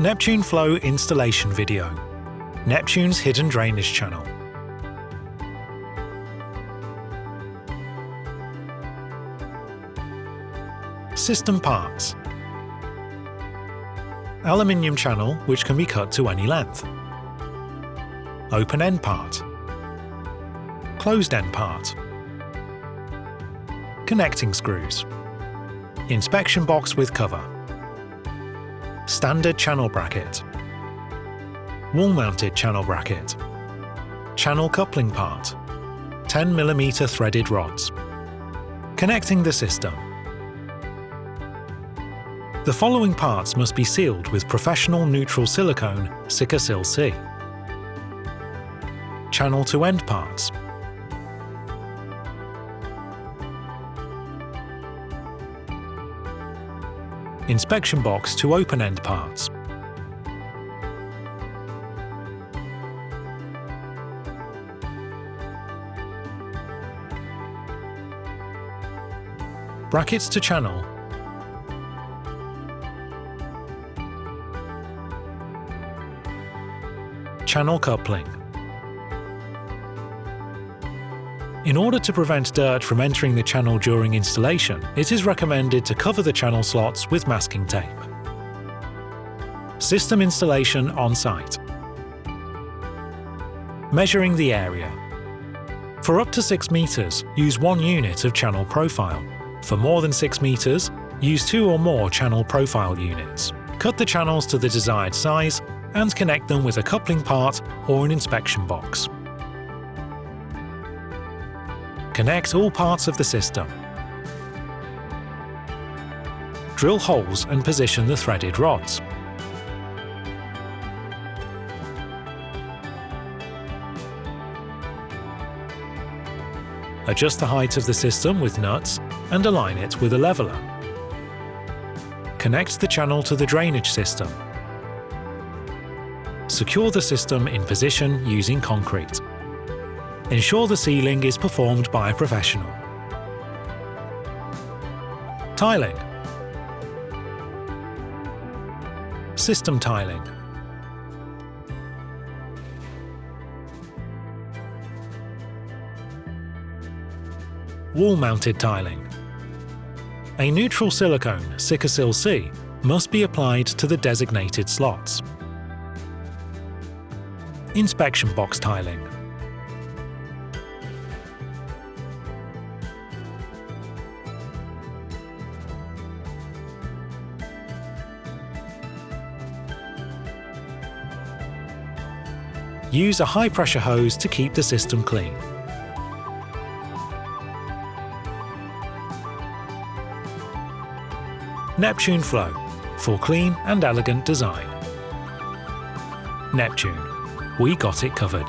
Neptune Flow installation video. Neptune's hidden drainage channel. System parts. Aluminium channel which can be cut to any length. Open end part. Closed end part. Connecting screws. Inspection box with cover. Standard channel bracket. Wall-mounted channel bracket. Channel coupling part. 10mm threaded rods. Connecting the system. The following parts must be sealed with professional neutral silicone Sikka-Sil C. Channel to end parts. Inspection box to open end parts. Brackets to channel. Channel coupling. In order to prevent dirt from entering the channel during installation, it is recommended to cover the channel slots with masking tape. System installation on site. Measuring the area. For up to 6 meters, use 1 unit of channel profile. For more than 6 meters, use 2 or more channel profile units. Cut the channels to the desired size and connect them with a coupling part or an inspection box. Connect all parts of the system. Drill holes and position the threaded rods. Adjust the height of the system with nuts and align it with a leveler. Connect the channel to the drainage system. Secure the system in position using concrete. Ensure the sealing is performed by a professional. Tiling. System tiling. Wall-mounted tiling. A neutral silicone Sikka-Sil C must be applied to the designated slots. Inspection box tiling. Use a high-pressure hose to keep the system clean. Neptune Flow, for clean and elegant design. Neptune, we got it covered.